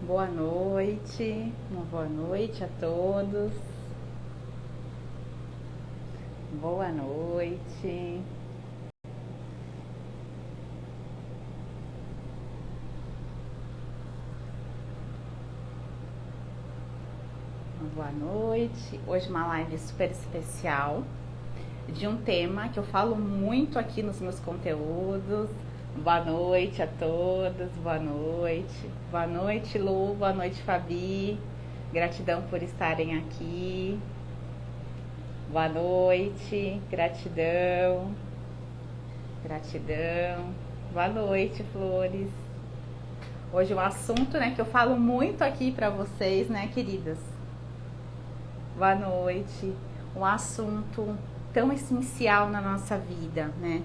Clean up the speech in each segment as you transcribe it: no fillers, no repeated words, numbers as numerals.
Boa noite, uma boa noite a todos. Boa noite. Boa noite. Hoje uma live super especial de um tema que eu falo muito aqui nos meus conteúdos. Boa noite a todos, boa noite. Boa noite, Lu, boa noite, Fabi. Gratidão por estarem aqui. Boa noite, gratidão. Gratidão. Boa noite, Flores. Hoje um assunto, né, que eu falo muito aqui para vocês, né, queridas? Boa noite. Um assunto tão essencial na nossa vida, né?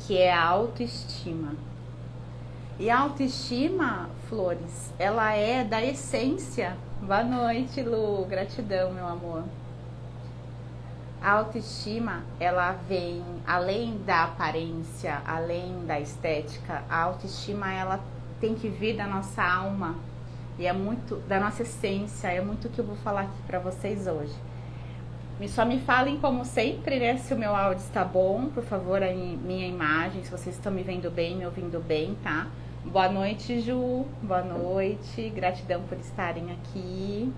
Que é a autoestima. E a autoestima, Flores, ela é da essência. Boa noite, Lu. Gratidão, meu amor. A autoestima, ela vem além da aparência, além da estética. A autoestima, ela tem que vir da nossa alma. E é muito da nossa essência, é muito o que eu vou falar aqui para vocês hoje. Só me falem, como sempre, né, se o meu áudio está bom, por favor, a minha imagem, se vocês estão me vendo bem, me ouvindo bem, tá? Boa noite, Ju, boa noite, gratidão por estarem aqui.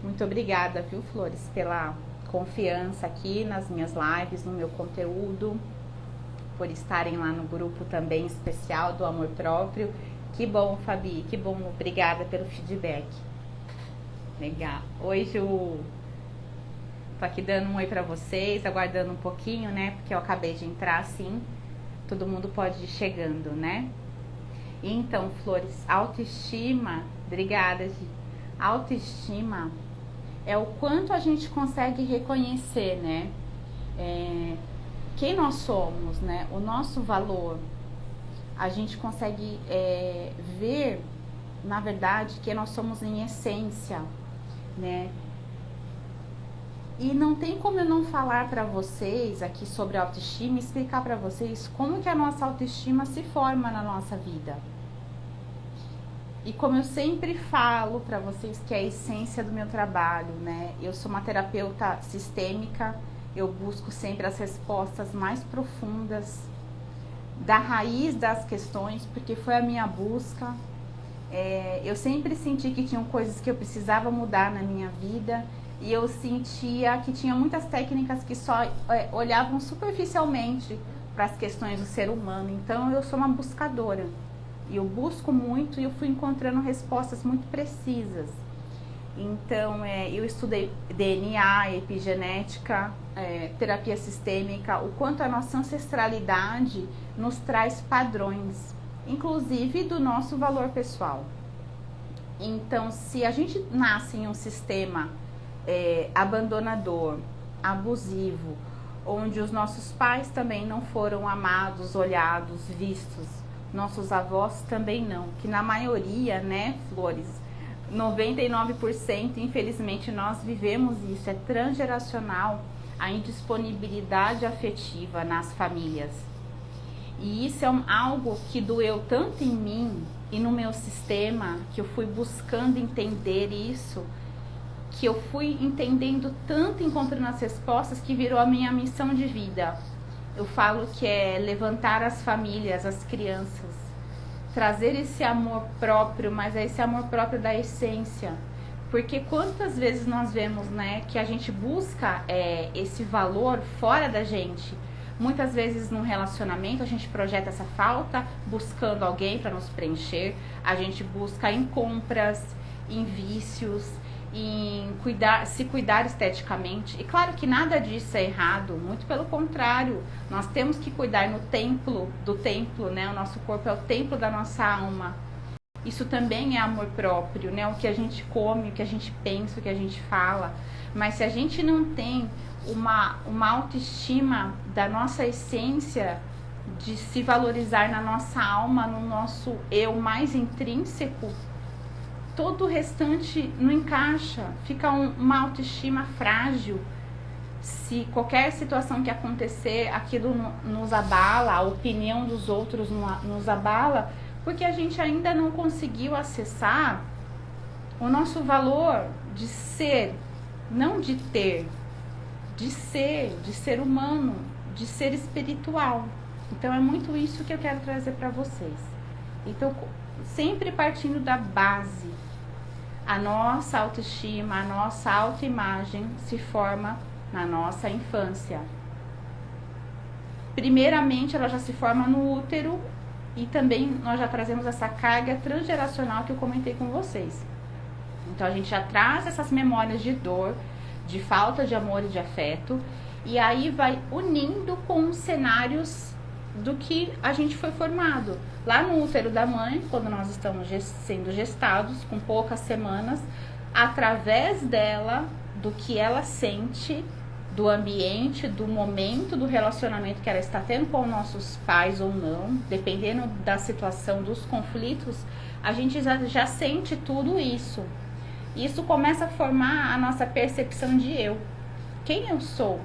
Muito obrigada, viu, Flores, pela confiança aqui nas minhas lives, no meu conteúdo, por estarem lá no grupo também especial do Amor Próprio. Que bom, Fabi, que bom, obrigada pelo feedback. Legal. Oi, Ju. Tô aqui dando um oi pra vocês, aguardando um pouquinho, né? Porque eu acabei de entrar assim. Todo mundo pode ir chegando, né? Então, Flores, autoestima, obrigada, Gi. Autoestima é o quanto a gente consegue reconhecer, né? Quem nós somos, né? O nosso valor. A gente consegue ver, na verdade, que nós somos em essência, né? E não tem como eu não falar para vocês aqui sobre autoestima e explicar para vocês como que a nossa autoestima se forma na nossa vida. E como eu sempre falo para vocês, que é a essência do meu trabalho, né? Eu sou uma terapeuta sistêmica, eu busco sempre as respostas mais profundas da raiz das questões, porque foi a minha busca. Eu sempre senti que tinham coisas que eu precisava mudar na minha vida, e eu sentia que tinha muitas técnicas que só olhavam superficialmente para as questões do ser humano. Então eu sou uma buscadora, e eu busco muito, e eu fui encontrando respostas muito precisas. Então eu estudei DNA, epigenética, terapia sistêmica, o quanto a nossa ancestralidade nos traz padrões, inclusive do nosso valor pessoal. Então, se a gente nasce em um sistema abandonador, abusivo, onde os nossos pais também não foram amados, olhados, vistos, nossos avós também não, que na maioria, né, Flores, 99%, infelizmente, nós vivemos isso, é transgeracional a indisponibilidade afetiva nas famílias. E isso é algo que doeu tanto em mim e no meu sistema, que eu fui buscando entender isso, que eu fui entendendo tanto, encontrando as respostas, que virou a minha missão de vida. Eu falo que é levantar as famílias, as crianças, trazer esse amor próprio, mas é esse amor próprio da essência. Porque quantas vezes nós vemos, né, que a gente busca esse valor fora da gente. Muitas vezes num relacionamento a gente projeta essa falta buscando alguém para nos preencher. A gente busca em compras, em vícios, em se cuidar esteticamente. E claro que nada disso é errado, muito pelo contrário. Nós temos que cuidar do templo, né? O nosso corpo é o templo da nossa alma. Isso também é amor próprio, né? O que a gente come, o que a gente pensa, o que a gente fala. Mas se a gente não tem uma autoestima da nossa essência, de se valorizar na nossa alma, no nosso eu mais intrínseco, todo o restante não encaixa, fica uma autoestima frágil. Se qualquer situação que acontecer, aquilo nos abala, a opinião dos outros nos abala, Porque a gente ainda não conseguiu acessar o nosso valor de ser, não de ter, de ser humano, de ser espiritual. Então é muito isso que eu quero trazer para vocês. Então, sempre partindo da base, a nossa autoestima, a nossa autoimagem se forma na nossa infância. Primeiramente, ela já se forma no útero e também nós já trazemos essa carga transgeracional que eu comentei com vocês. Então, a gente já traz essas memórias de dor, de falta de amor e de afeto, e aí vai unindo com os cenários do que a gente foi formado. Lá no útero da mãe, quando nós estamos sendo gestados, com poucas semanas, através dela, do que ela sente, do ambiente, do momento, do relacionamento que ela está tendo com nossos pais ou não, dependendo da situação, dos conflitos, a gente já sente tudo isso. Isso começa a formar a nossa percepção de eu. Quem eu sou?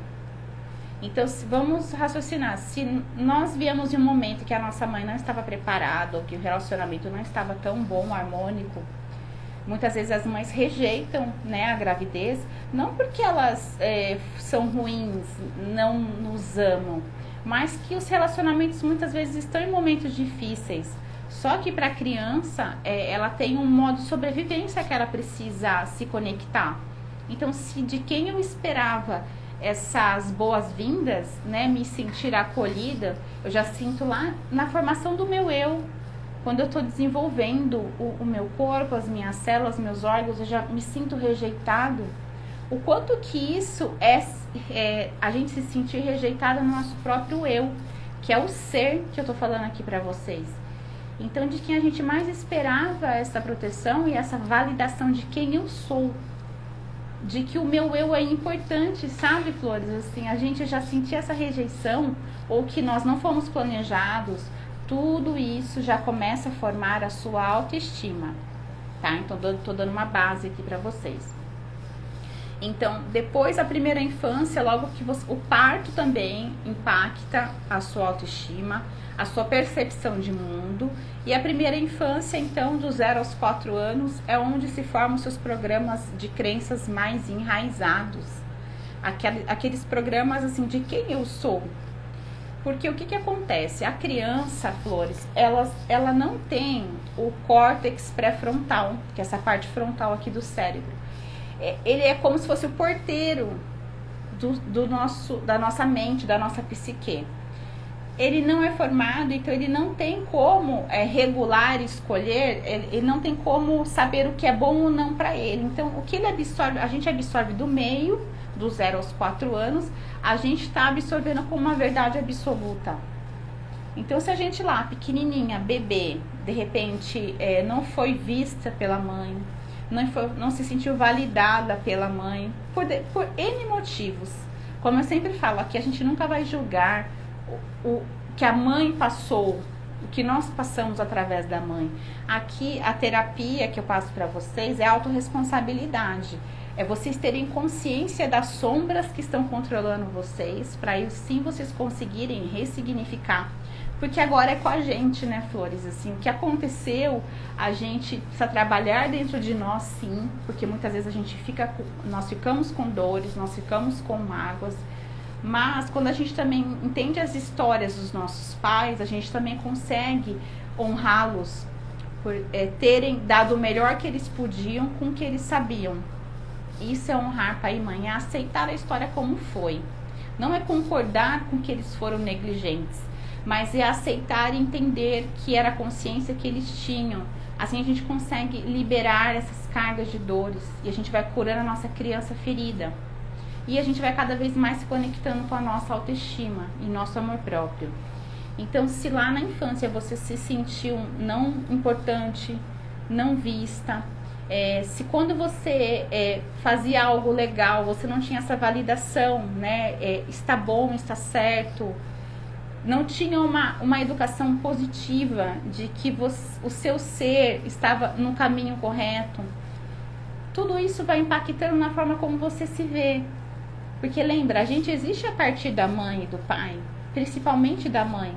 Então, vamos raciocinar. Se nós viemos em um momento que a nossa mãe não estava preparada, ou que o relacionamento não estava tão bom, harmônico, muitas vezes as mães rejeitam, né, a gravidez, não porque elas são ruins, não nos amam, mas que os relacionamentos muitas vezes estão em momentos difíceis. Só que para a criança, ela tem um modo de sobrevivência que ela precisa se conectar. Então, se de quem eu esperava essas boas-vindas, né, me sentir acolhida, eu já sinto lá na formação do meu eu. Quando eu estou desenvolvendo o meu corpo, as minhas células, meus órgãos, eu já me sinto rejeitado. O quanto que isso é a gente se sentir rejeitado no nosso próprio eu, que é o ser que eu estou falando aqui para vocês. Então, de quem a gente mais esperava essa proteção e essa validação de quem eu sou. De que o meu eu é importante, sabe, Flores? Assim, a gente já sentia essa rejeição, ou que nós não fomos planejados, tudo isso já começa a formar a sua autoestima, tá? Então, tô dando uma base aqui pra vocês. Então, depois da primeira infância, logo que o parto também impacta a sua autoestima, a sua percepção de mundo. E a primeira infância, então, dos 0 aos 4 anos, é onde se formam seus programas de crenças mais enraizados. Aqueles programas, assim, de quem eu sou. Porque o que acontece? A criança, Flores, ela não tem o córtex pré-frontal, que é essa parte frontal aqui do cérebro. Ele é como se fosse o porteiro da nossa mente, da nossa psique. Ele não é formado, então ele não tem como regular, escolher, ele não tem como saber o que é bom ou não para ele. Então, o que ele absorve, a gente absorve do meio, do 0 aos 4 anos, a gente está absorvendo como uma verdade absoluta. Então, se a gente lá, pequenininha, bebê, de repente não foi vista pela mãe, não se sentiu validada pela mãe, por N motivos. Como eu sempre falo, aqui a gente nunca vai julgar o que a mãe passou, o que nós passamos através da mãe. Aqui, a terapia que eu passo para vocês é autorresponsabilidade. É vocês terem consciência das sombras que estão controlando vocês, para aí sim vocês conseguirem ressignificar. Porque agora é com a gente, né, Flores? Assim, o que aconteceu, a gente precisa trabalhar dentro de nós, sim, porque muitas vezes nós ficamos com dores, nós ficamos com mágoas. Mas quando a gente também entende as histórias dos nossos pais, a gente também consegue honrá-los por terem dado o melhor que eles podiam com o que eles sabiam. Isso é honrar pai e mãe, é aceitar a história como foi. Não é concordar com que eles foram negligentes, mas é aceitar e entender que era a consciência que eles tinham. Assim a gente consegue liberar essas cargas de dores e a gente vai curando a nossa criança ferida. E a gente vai cada vez mais se conectando com a nossa autoestima e nosso amor próprio. Então, se lá na infância você se sentiu não importante, não vista, se quando você fazia algo legal, você não tinha essa validação, né? Está bom, está certo, não tinha uma educação positiva de que o seu ser estava no caminho correto, tudo isso vai impactando na forma como você se vê. Porque lembra, a gente existe a partir da mãe e do pai, principalmente da mãe.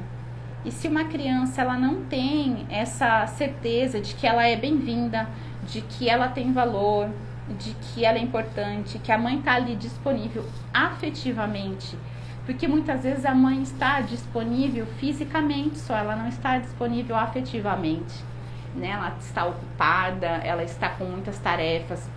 E se uma criança ela não tem essa certeza de que ela é bem-vinda, de que ela tem valor, de que ela é importante, que a mãe está ali disponível afetivamente, porque muitas vezes a mãe está disponível fisicamente só, ela não está disponível afetivamente, né? Ela está ocupada, ela está com muitas tarefas,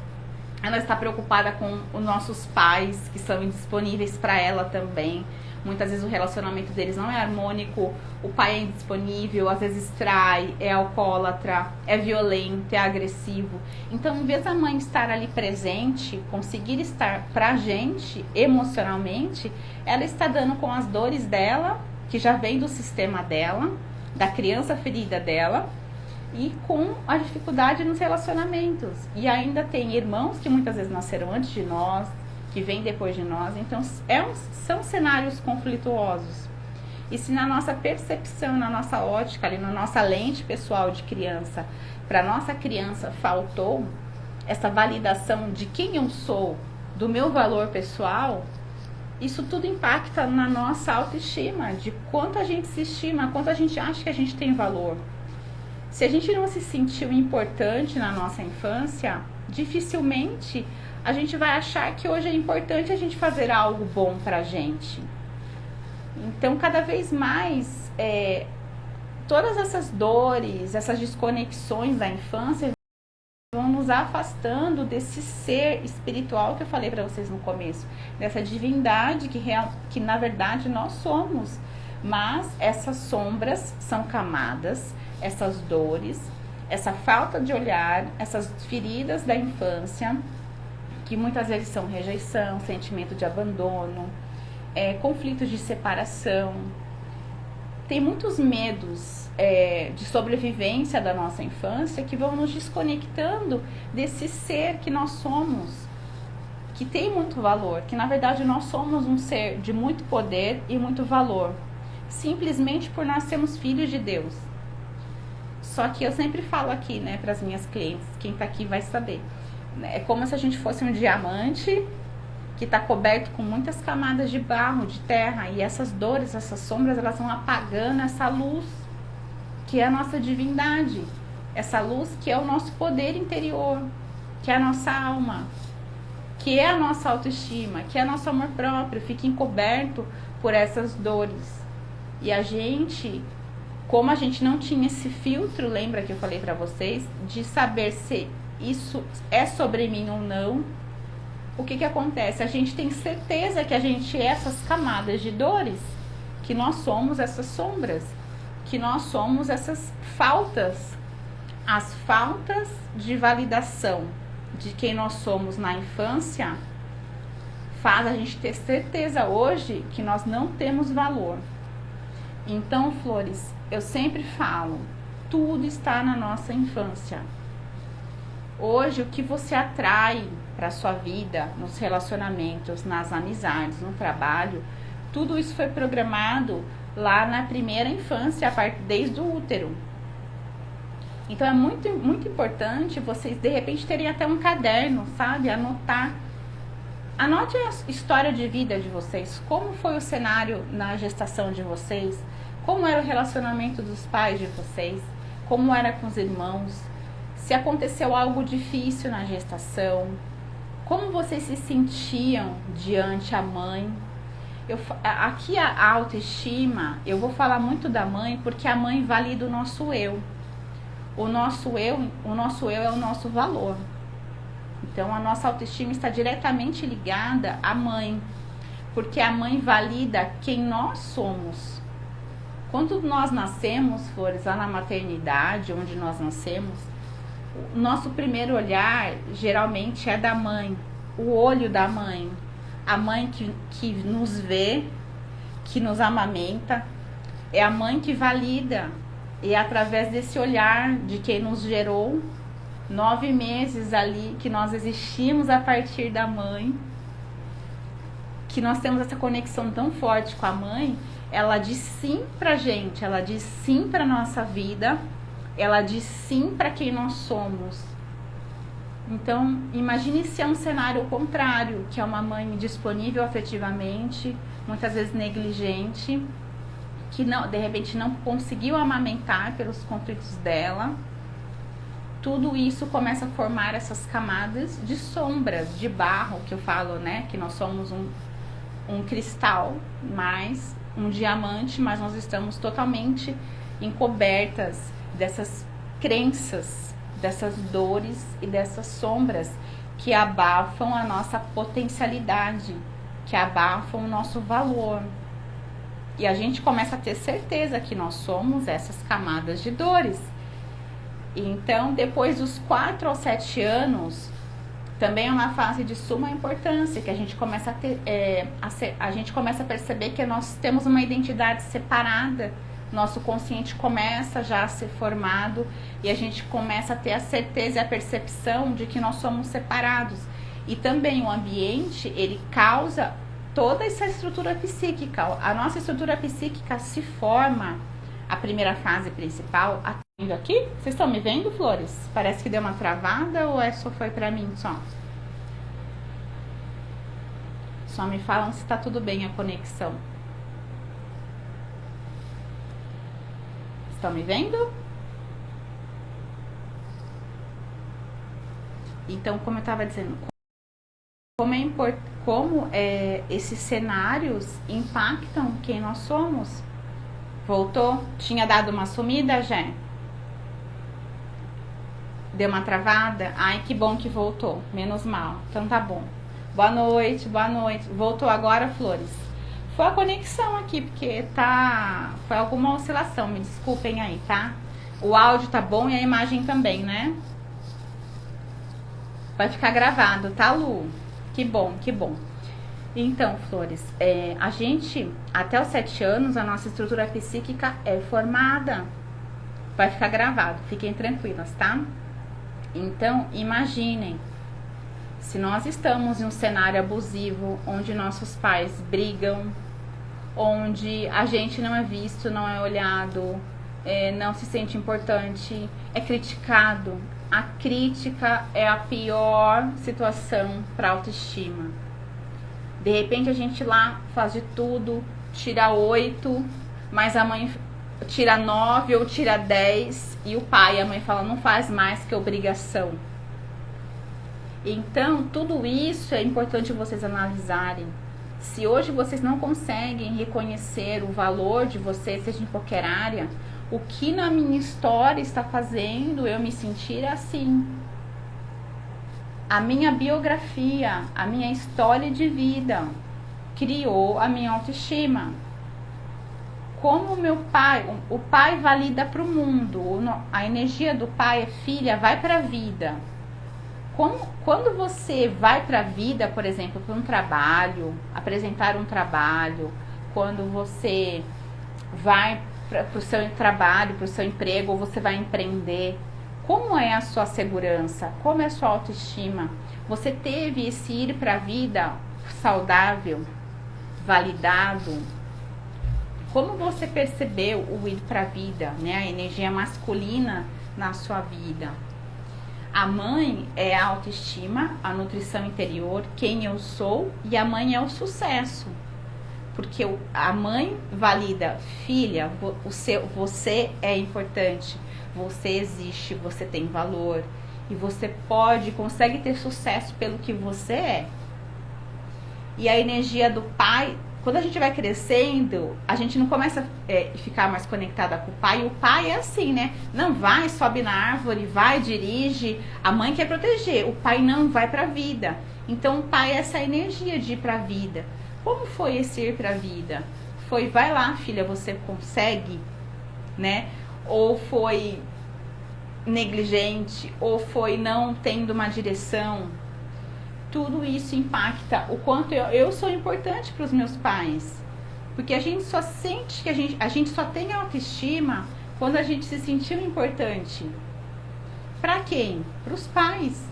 ela está preocupada com os nossos pais, que são indisponíveis para ela também. Muitas vezes o relacionamento deles não é harmônico, o pai é indisponível, às vezes trai, é alcoólatra, é violento, é agressivo. Então, em vez da mãe estar ali presente, conseguir estar pra gente emocionalmente, ela está dando com as dores dela, que já vem do sistema dela, da criança ferida dela, e com a dificuldade nos relacionamentos. E ainda tem irmãos que muitas vezes nasceram antes de nós, que vem depois de nós, então são cenários conflituosos. E se na nossa percepção, na nossa ótica, ali na nossa lente pessoal de criança, para nossa criança faltou essa validação de quem eu sou, do meu valor pessoal, isso tudo impacta na nossa autoestima, de quanto a gente se estima, quanto a gente acha que a gente tem valor. Se a gente não se sentiu importante na nossa infância, dificilmente a gente vai achar que hoje é importante a gente fazer algo bom pra gente. Então, cada vez mais, todas essas dores, essas desconexões da infância vão nos afastando desse ser espiritual que eu falei pra vocês no começo, dessa divindade que na verdade nós somos. Mas essas sombras são camadas, essas dores, essa falta de olhar, essas feridas da infância, que muitas vezes são rejeição, sentimento de abandono, conflitos de separação. Tem muitos medos de sobrevivência da nossa infância que vão nos desconectando desse ser que nós somos, que tem muito valor, que na verdade nós somos um ser de muito poder e muito valor, simplesmente por nós sermos filhos de Deus. Só que eu sempre falo aqui, né, para as minhas clientes, quem tá aqui vai saber. É como se a gente fosse um diamante que está coberto com muitas camadas de barro, de terra, e essas dores, essas sombras, elas vão apagando essa luz que é a nossa divindade, essa luz que é o nosso poder interior, que é a nossa alma, que é a nossa autoestima, que é nosso amor próprio, fica encoberto por essas dores. E a gente, como a gente não tinha esse filtro, lembra que eu falei para vocês, de saber se isso é sobre mim ou não, o que acontece? A gente tem certeza que a gente é essas camadas de dores, que nós somos essas sombras, que nós somos essas faltas, as faltas de validação de quem nós somos na infância, faz a gente ter certeza hoje que nós não temos valor. Então, Flores, eu sempre falo, tudo está na nossa infância. Hoje, o que você atrai para a sua vida, nos relacionamentos, nas amizades, no trabalho, tudo isso foi programado lá na primeira infância, desde o útero. Então, é muito, muito importante vocês, de repente, terem até um caderno, sabe? Anotar. Anote a história de vida de vocês. Como foi o cenário na gestação de vocês? Como era o relacionamento dos pais de vocês? Como era com os irmãos? Se aconteceu algo difícil na gestação, como vocês se sentiam diante a mãe? Aqui a autoestima, eu vou falar muito da mãe, porque a mãe valida o nosso eu. O nosso eu é o nosso valor. Então a nossa autoestima está diretamente ligada à mãe, porque a mãe valida quem nós somos. Quando nós nascemos, Flores, lá na maternidade, onde nós nascemos, o nosso primeiro olhar geralmente é da mãe, o olho da mãe, a mãe que nos vê, que nos amamenta, é a mãe que valida, e é através desse olhar de quem nos gerou, 9 meses ali que nós existimos a partir da mãe, que nós temos essa conexão tão forte com a mãe. Ela diz sim pra gente, ela diz sim pra nossa vida, ela diz sim para quem nós somos. Então, imagine se é um cenário contrário, que é uma mãe disponível afetivamente, muitas vezes negligente, que não, de repente não conseguiu amamentar pelos conflitos dela. Tudo isso começa a formar essas camadas de sombras, de barro, que eu falo, né? Que nós somos um cristal, mais um diamante, mas nós estamos totalmente encobertas dessas crenças, dessas dores e dessas sombras que abafam a nossa potencialidade, que abafam o nosso valor. E a gente começa a ter certeza que nós somos essas camadas de dores. Então, depois dos 4 aos 7 anos, também é uma fase de suma importância, que a gente começa a ter, a gente começa a perceber que nós temos uma identidade separada, nosso consciente começa já a ser formado e a gente começa a ter a certeza e a percepção de que nós somos separados. E também o ambiente, ele causa toda essa estrutura psíquica. A nossa estrutura psíquica se forma, a primeira fase principal. Aqui? Vocês estão me vendo, Flores? Parece que deu uma travada ou só foi pra mim só? Só me falam se tá tudo bem a conexão. Estão me vendo? Então, como eu estava dizendo, como esses cenários impactam quem nós somos. Voltou? Tinha dado uma sumida, já? Deu uma travada? Ai, que bom que voltou. Menos mal. Então tá bom. Boa noite, boa noite. Voltou agora, Flores? Foi a conexão aqui, porque foi alguma oscilação. Me desculpem aí, tá? O áudio tá bom e a imagem também, né? Vai ficar gravado, tá, Lu? Que bom, que bom. Então, Flores, a gente, até os 7 anos, a nossa estrutura psíquica é formada. Vai ficar gravado, fiquem tranquilas, tá? Então, imaginem, se nós estamos em um cenário abusivo, onde nossos pais brigam, onde a gente não é visto, não é olhado, não se sente importante, é criticado. A crítica é a pior situação para autoestima. De repente a gente lá faz de tudo, tira 8, mas a mãe tira 9 ou tira 10 e o pai e a mãe falam, não faz mais que obrigação. Então, tudo isso é importante vocês analisarem. Se hoje vocês não conseguem reconhecer o valor de vocês, seja em qualquer área, o que na minha história está fazendo eu me sentir assim? A minha biografia, a minha história de vida criou a minha autoestima. Como o pai valida para o mundo, a energia do pai é filha, vai para a vida. Quando você vai para a vida, por exemplo, para um trabalho, apresentar um trabalho, quando você vai para o seu trabalho, para o seu emprego, ou você vai empreender, como é a sua segurança? Como é a sua autoestima? Você teve esse ir para a vida saudável, validado? Como você percebeu o ir para a vida, né? A energia masculina na sua vida? A mãe é a autoestima, a nutrição interior, quem eu sou, e a mãe é o sucesso. Porque a mãe valida, filha, você é importante, você existe, você tem valor. E você consegue ter sucesso pelo que você é. E a energia do pai, quando a gente vai crescendo, a gente não começa a ficar mais conectada com o pai. O pai é assim, né? Não vai, sobe na árvore, vai, dirige. A mãe quer proteger, o pai não, vai pra vida. Então o pai é essa energia de ir pra vida. Como foi esse ir pra vida? Foi, vai lá, filha, você consegue, né? Ou foi negligente, ou foi não tendo uma direção. Tudo isso impacta o quanto eu sou importante para os meus pais. Porque a gente só sente que a gente só tem autoestima quando a gente se sentiu importante. Para quem? Para os pais.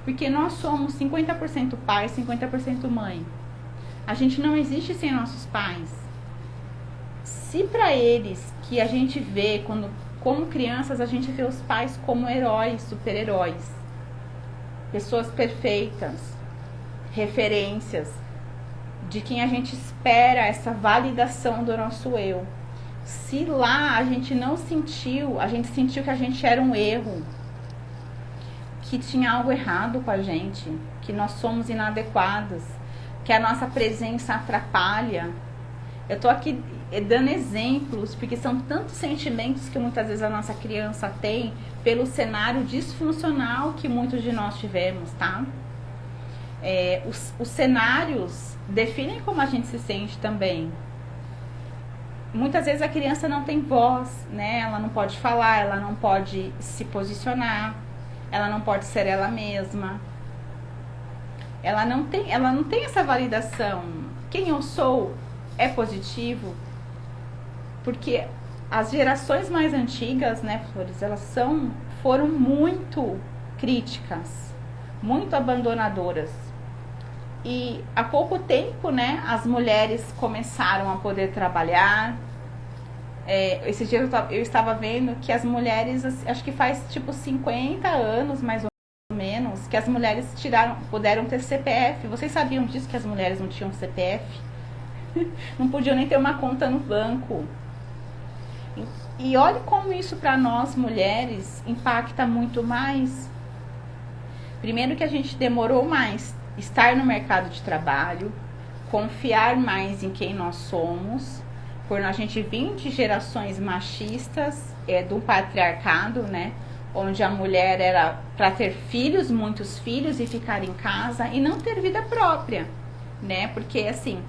Porque nós somos 50% pai, 50% mãe. A gente não existe sem nossos pais. Se para eles, que a gente vê, como crianças, a gente vê os pais como heróis, super-heróis. Pessoas perfeitas, referências, de quem a gente espera essa validação do nosso eu. Se lá a gente não sentiu, a gente sentiu que a gente era um erro, que tinha algo errado com a gente, que nós somos inadequados, que a nossa presença atrapalha. Eu tô aqui dando exemplos, porque são tantos sentimentos que muitas vezes a nossa criança tem pelo cenário disfuncional que muitos de nós tivemos, tá? Os cenários definem como a gente se sente também. Muitas vezes a criança não tem voz, né? Ela não pode falar, ela não pode se posicionar, ela não pode ser ela mesma. Ela não tem essa validação. Quem eu sou é positivo? Porque as gerações mais antigas, né, Flores, elas foram muito críticas, muito abandonadoras. E há pouco tempo, né, as mulheres começaram a poder trabalhar. Esse dia eu estava vendo que as mulheres, acho que faz tipo 50 anos mais ou menos, que as mulheres puderam ter CPF. Vocês sabiam disso, que as mulheres não tinham CPF? Não podiam nem ter uma conta no banco. E olha como isso para nós mulheres impacta muito mais. Primeiro que a gente demorou mais estar no mercado de trabalho, confiar mais em quem nós somos, por a gente vir de gerações machistas, do patriarcado, né? Onde a mulher era para ter filhos, muitos filhos, e ficar em casa e não ter vida própria, né? Porque assim,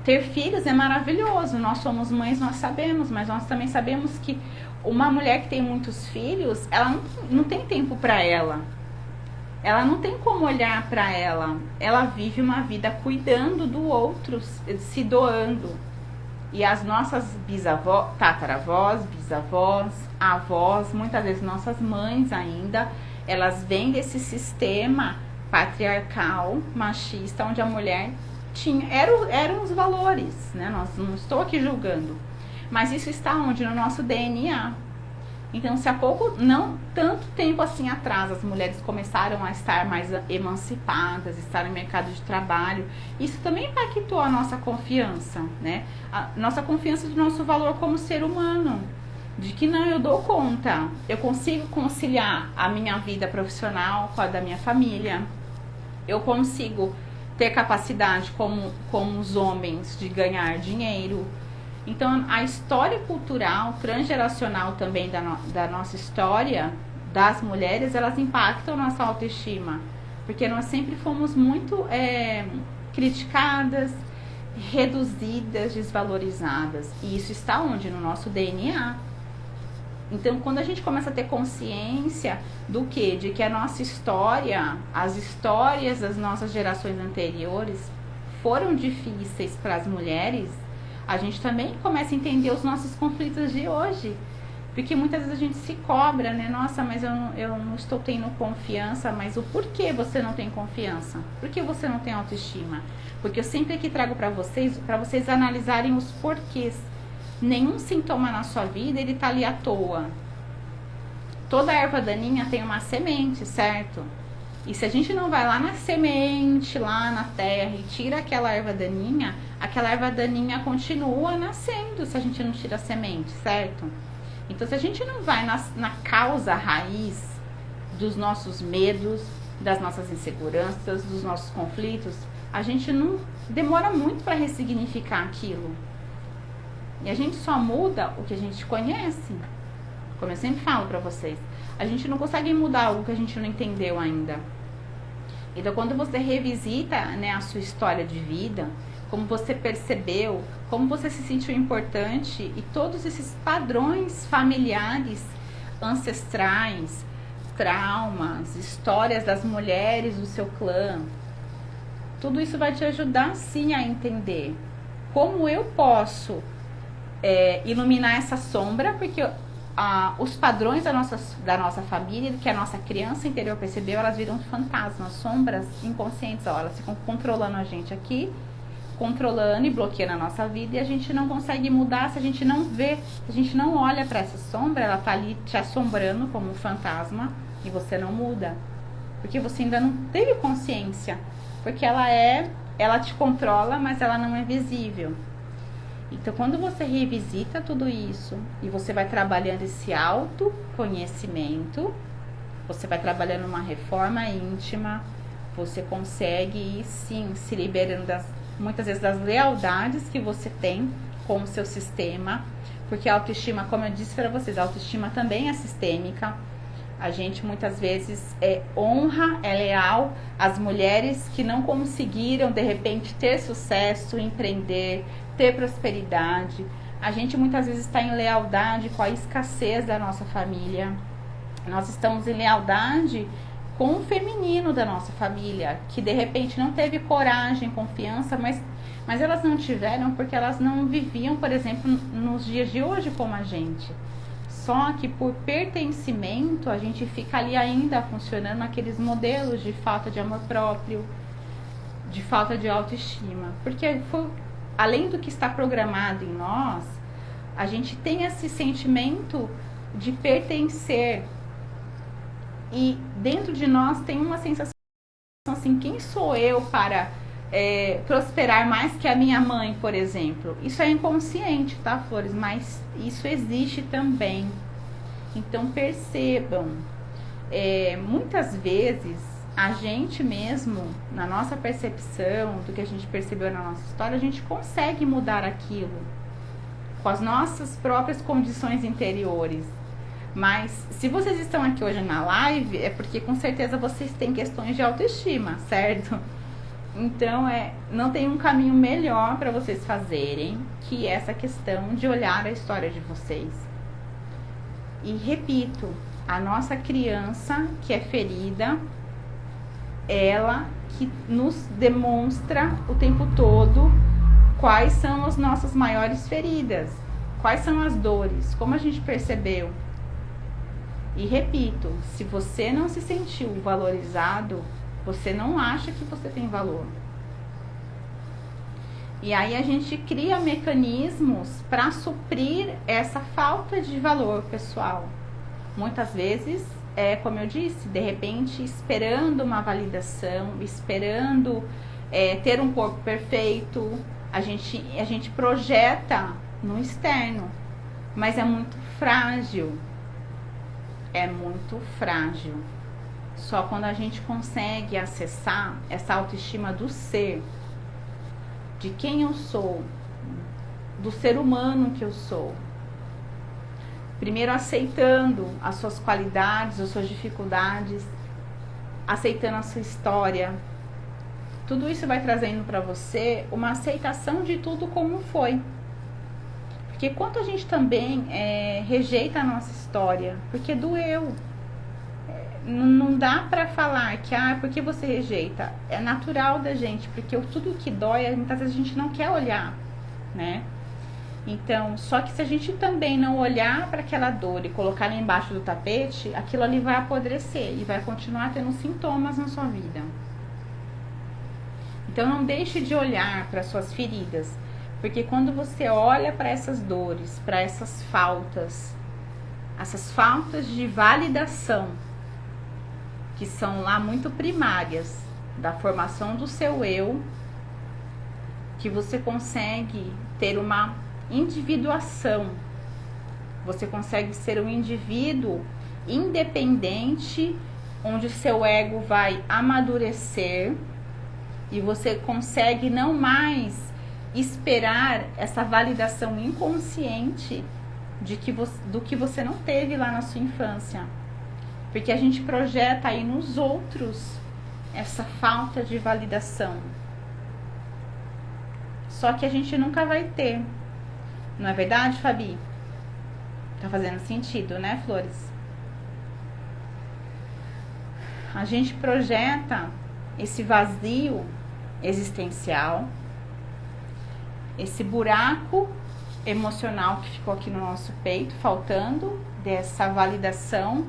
ter filhos é maravilhoso, nós somos mães, nós sabemos, mas nós também sabemos que uma mulher que tem muitos filhos, ela não tem tempo para ela. Ela não tem como olhar para ela. Ela vive uma vida cuidando do outro, se doando. E as nossas bisavós, tataravós, bisavós, avós, muitas vezes nossas mães ainda, elas vêm desse sistema patriarcal, machista, onde a mulher eram os valores, né? Não estou aqui julgando. Mas isso está onde? No nosso DNA. Então, se há pouco, não tanto tempo assim atrás, as mulheres começaram a estar mais emancipadas, estar no mercado de trabalho, isso também impactou a nossa confiança, né? A nossa confiança do nosso valor como ser humano, de que não, eu dou conta, eu consigo conciliar a minha vida profissional com a da minha família, eu consigo ter capacidade como os homens de ganhar dinheiro. Então, a história cultural, transgeracional também da nossa história, das mulheres, elas impactam nossa autoestima. Porque nós sempre fomos muito criticadas, reduzidas, desvalorizadas. E isso está onde? No nosso DNA. Então, quando a gente começa a ter consciência do quê? De que a nossa história, as histórias das nossas gerações anteriores foram difíceis para as mulheres, a gente também começa a entender os nossos conflitos de hoje. Porque muitas vezes a gente se cobra, né? Nossa, mas eu não estou tendo confiança. Mas o porquê você não tem confiança? Por que você não tem autoestima? Porque eu sempre aqui trago para vocês analisarem os porquês. Nenhum sintoma na sua vida, ele tá ali à toa. Toda erva daninha tem uma semente, certo? E se a gente não vai lá na semente, lá na terra, e tira aquela erva daninha continua nascendo se a gente não tira a semente, certo? Então, se a gente não vai na causa raiz dos nossos medos, das nossas inseguranças, dos nossos conflitos, a gente não demora muito para ressignificar aquilo. E a gente só muda o que a gente conhece. Como eu sempre falo para vocês, a gente não consegue mudar algo que a gente não entendeu ainda. Então, quando você revisita, né, a sua história de vida, como você percebeu, como você se sentiu importante e todos esses padrões familiares, ancestrais, traumas, histórias das mulheres do seu clã, tudo isso vai te ajudar sim a entender como eu posso iluminar essa sombra, porque os padrões da nossa família, que a nossa criança interior percebeu, elas viram fantasmas, sombras inconscientes, elas ficam controlando a gente aqui, controlando e bloqueando a nossa vida, e a gente não consegue mudar se a gente não vê, se a gente não olha para essa sombra, ela tá ali te assombrando como um fantasma, e você não muda, porque você ainda não teve consciência, porque ela é ela te controla, mas ela não é visível. Então, quando você revisita tudo isso e você vai trabalhando esse autoconhecimento, você vai trabalhando uma reforma íntima, você consegue ir, sim, se liberando muitas vezes das lealdades que você tem com o seu sistema, porque a autoestima, como eu disse para vocês, a autoestima também é sistêmica. A gente muitas vezes honra, é leal às mulheres que não conseguiram, de repente, ter sucesso, empreender, ter prosperidade. A gente muitas vezes está em lealdade com a escassez da nossa família. Nós estamos em lealdade com o feminino da nossa família, que de repente não teve coragem, confiança, mas elas não tiveram porque elas não viviam, por exemplo, nos dias de hoje como a gente. Só que por pertencimento a gente fica ali ainda funcionando naqueles modelos de falta de amor próprio, de falta de autoestima. Porque além do que está programado em nós, a gente tem esse sentimento de pertencer. E dentro de nós tem uma sensação assim, quem sou eu para prosperar mais que a minha mãe, por exemplo? Isso é inconsciente, tá, Flores? Mas isso existe também. Então percebam, muitas vezes a gente mesmo, na nossa percepção do que a gente percebeu na nossa história, a gente consegue mudar aquilo com as nossas próprias condições interiores. Mas se vocês estão aqui hoje na live, é porque com certeza vocês têm questões de autoestima, certo? Então, não tem um caminho melhor para vocês fazerem que essa questão de olhar a história de vocês. E repito, a nossa criança que é ferida, ela que nos demonstra o tempo todo quais são as nossas maiores feridas, quais são as dores, como a gente percebeu. E repito, se você não se sentiu valorizado, você não acha que você tem valor. E aí a gente cria mecanismos para suprir essa falta de valor pessoal. Muitas vezes, como eu disse, de repente esperando uma validação, esperando ter um corpo perfeito, a gente projeta no externo, mas é muito frágil. É muito frágil. Só quando a gente consegue acessar essa autoestima do ser, de quem eu sou, do ser humano que eu sou. Primeiro aceitando as suas qualidades, as suas dificuldades, aceitando a sua história. Tudo isso vai trazendo para você uma aceitação de tudo como foi. Porque quanto a gente também rejeita a nossa história, porque doeu. Não dá pra falar que, porque você rejeita. É natural da gente, porque tudo que dói, muitas vezes a gente não quer olhar, né? Então, só que se a gente também não olhar para aquela dor e colocar lá embaixo do tapete, aquilo ali vai apodrecer e vai continuar tendo sintomas na sua vida. Então, não deixe de olhar para suas feridas. Porque quando você olha para essas dores, para essas faltas de validação, que são lá muito primárias da formação do seu eu, que você consegue ter uma individuação, você consegue ser um indivíduo independente, onde o seu ego vai amadurecer e você consegue não mais esperar essa validação inconsciente do que você não teve lá na sua infância. Porque a gente projeta aí nos outros essa falta de validação. Só que a gente nunca vai ter. Não é verdade, Fabi? Tá fazendo sentido, né, Flores? A gente projeta esse vazio existencial, esse buraco emocional que ficou aqui no nosso peito, faltando dessa validação.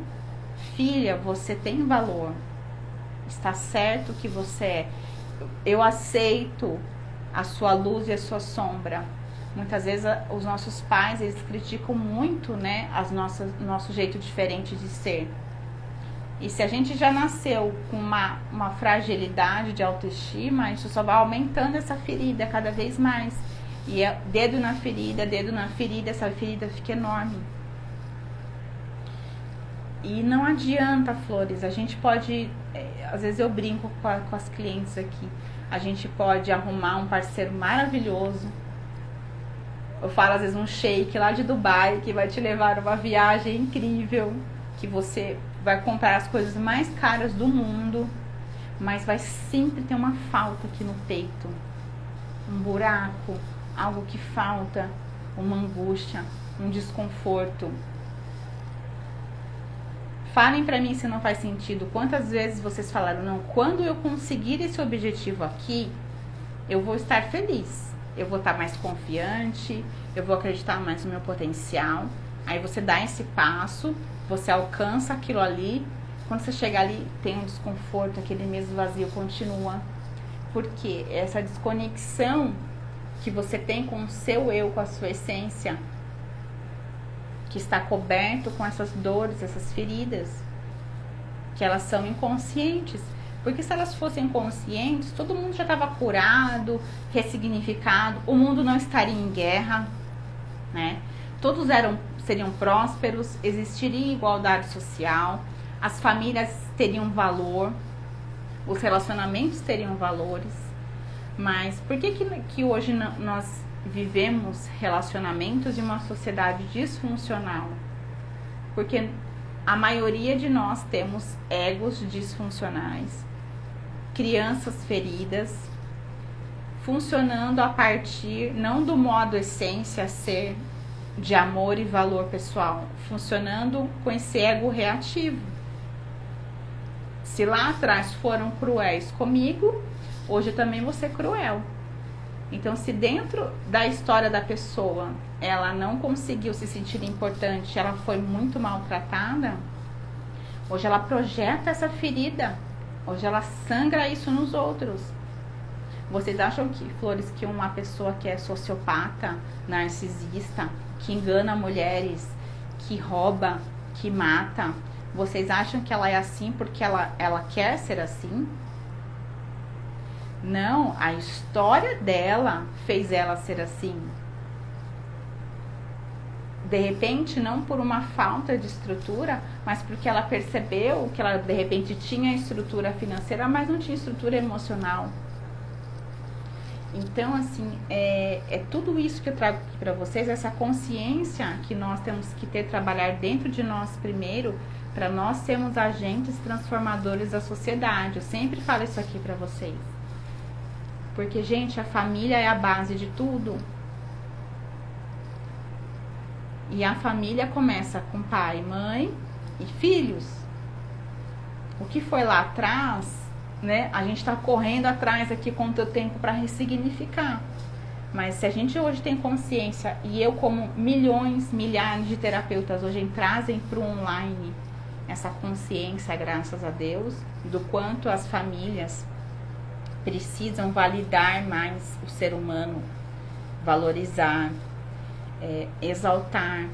Filha, você tem valor. Está certo que você é. Eu aceito a sua luz e a sua sombra. Muitas vezes os nossos pais, eles criticam muito, né, o nosso jeito diferente de ser. E se a gente já nasceu com uma fragilidade de autoestima, isso só vai aumentando essa ferida cada vez mais. E é dedo na ferida, essa ferida fica enorme. E não adianta, Flores, a gente pode, às vezes eu brinco com as clientes aqui, a gente pode arrumar um parceiro maravilhoso. Eu falo às vezes um sheik lá de Dubai que vai te levar uma viagem incrível, que você vai comprar as coisas mais caras do mundo, mas vai sempre ter uma falta aqui no peito, um buraco, algo que falta, uma angústia, um desconforto. Falem pra mim se não faz sentido. Quantas vezes vocês falaram, não, quando eu conseguir esse objetivo aqui, eu vou estar feliz, eu vou estar mais confiante, eu vou acreditar mais no meu potencial. Aí você dá esse passo, você alcança aquilo ali, quando você chega ali, tem um desconforto, aquele mesmo vazio continua. Porque essa desconexão que você tem com o seu eu, com a sua essência, que está coberto com essas dores, essas feridas, que elas são inconscientes. Porque se elas fossem conscientes, todo mundo já estava curado, ressignificado, o mundo não estaria em guerra, né? Todos seriam prósperos, existiria igualdade social, as famílias teriam valor, os relacionamentos teriam valores. Mas por que hoje nós vivemos relacionamentos de uma sociedade disfuncional? Porque a maioria de nós temos egos disfuncionais, crianças feridas, funcionando a partir não do modo essência ser de amor e valor pessoal, funcionando com esse ego reativo. Se lá atrás foram cruéis comigo, hoje eu também vou ser cruel. Então, se dentro da história da pessoa ela não conseguiu se sentir importante, ela foi muito maltratada, hoje ela projeta essa ferida, hoje ela sangra isso nos outros. Vocês acham que, Flores, que uma pessoa que é sociopata, narcisista, que engana mulheres, que rouba, que mata, vocês acham que ela é assim porque ela quer ser assim? Não, a história dela fez ela ser assim. De repente, não por uma falta de estrutura, mas porque ela percebeu que ela, de repente, tinha estrutura financeira, mas não tinha estrutura emocional. Então, assim, é tudo isso que eu trago aqui para vocês, essa consciência que nós temos que trabalhar dentro de nós primeiro, para nós sermos agentes transformadores da sociedade. Eu sempre falo isso aqui para vocês. Porque, gente, a família é a base de tudo. E a família começa com pai, mãe e filhos. O que foi lá atrás, né? A gente está correndo atrás aqui com o tempo para ressignificar. Mas se a gente hoje tem consciência, e eu como milhares de terapeutas hoje trazem para o online essa consciência, graças a Deus, do quanto as famílias precisam validar mais o ser humano, valorizar, exaltar,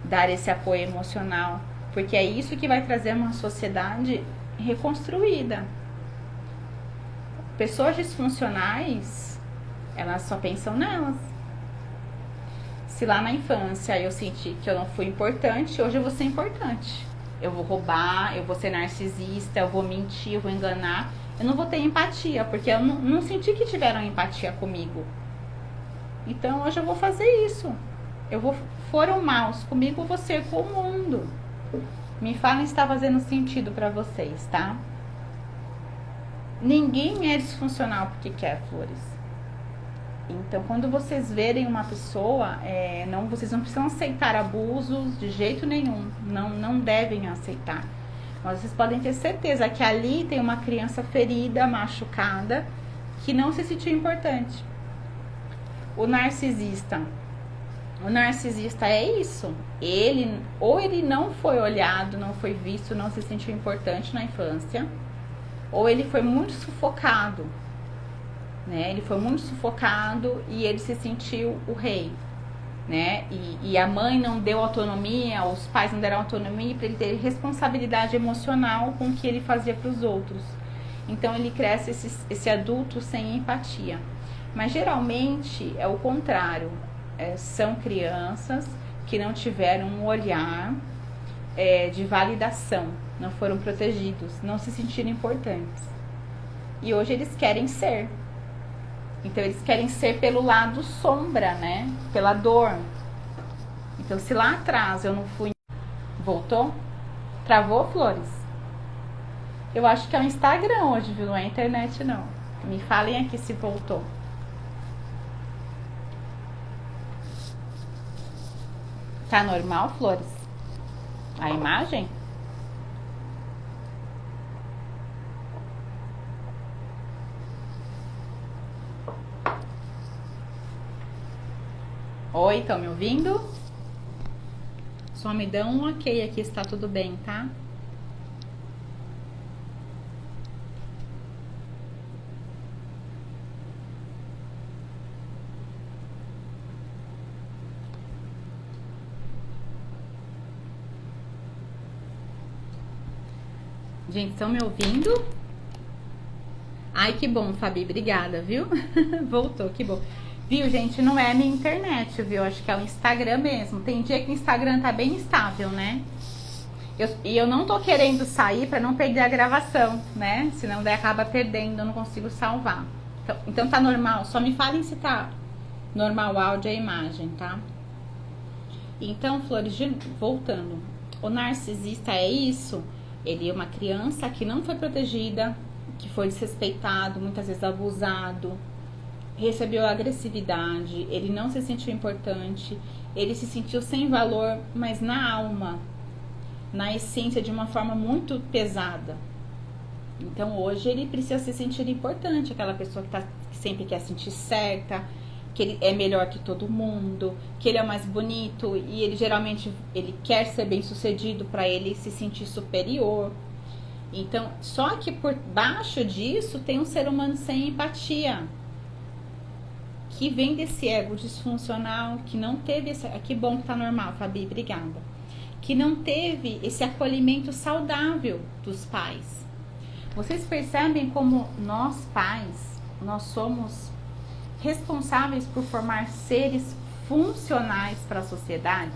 dar esse apoio emocional, porque é isso que vai trazer uma sociedade reconstruída. Pessoas disfuncionais, elas só pensam nelas. Se lá na infância eu senti que eu não fui importante, hoje eu vou ser importante. Eu vou roubar, eu vou ser narcisista, eu vou mentir, eu vou enganar. Eu não vou ter empatia, porque eu não senti que tiveram empatia comigo. Então hoje eu vou fazer isso. Foram maus comigo, eu vou ser com o mundo. Me falem se está fazendo sentido para vocês, tá? Ninguém é disfuncional porque quer, Flores. Então, quando vocês verem uma pessoa, vocês não precisam aceitar abusos de jeito nenhum. Não devem aceitar. Mas vocês podem ter certeza que ali tem uma criança ferida, machucada, que não se sentiu importante. O narcisista é isso. Ele não foi olhado, não foi visto, não se sentiu importante na infância, ou ele foi muito sufocado, né? Ele foi muito sufocado e ele se sentiu o rei, né? E a mãe não deu autonomia, os pais não deram autonomia para ele ter responsabilidade emocional com o que ele fazia para os outros. Então ele cresce esse adulto sem empatia. Mas geralmente é o contrário. São crianças que não tiveram um olhar de validação, não foram protegidos, não se sentiram importantes. E hoje eles querem ser. Então eles querem ser pelo lado sombra, né? Pela dor. Então se lá atrás eu não fui... Voltou? Travou, Flores? Eu acho que é o Instagram hoje, viu? Não é a internet, não. Me falem aqui se voltou. Tá normal, Flores? A imagem? Oi, estão me ouvindo? Só me dão um ok aqui se tá tudo bem, tá? Gente, estão me ouvindo? Ai, que bom, Fabi, obrigada, viu? Voltou, que bom. Viu, gente, não é a minha internet, viu? Acho que é o Instagram mesmo. Tem dia que o Instagram tá bem estável, né? E eu não tô querendo sair pra não perder a gravação, né? Senão daí acaba perdendo, eu não consigo salvar. Então tá normal, só me falem se tá normal o áudio e a imagem, tá? Então, Flores, voltando. O narcisista é isso? Ele é uma criança que não foi protegida, que foi desrespeitado, muitas vezes abusado, recebeu agressividade, ele não se sentiu importante, ele se sentiu sem valor, mas na alma, na essência, de uma forma muito pesada. Então hoje ele precisa se sentir importante, aquela pessoa que sempre quer sentir certa, que ele é melhor que todo mundo, que ele é mais bonito, e ele geralmente ele quer ser bem sucedido para ele se sentir superior. Então, só que por baixo disso tem um ser humano sem empatia, que vem desse ego disfuncional, que não teve esse... Que bom que tá normal, Fabi, obrigada. Que não teve esse acolhimento saudável dos pais. Vocês percebem como nós pais, nós somos responsáveis por formar seres funcionais para a sociedade?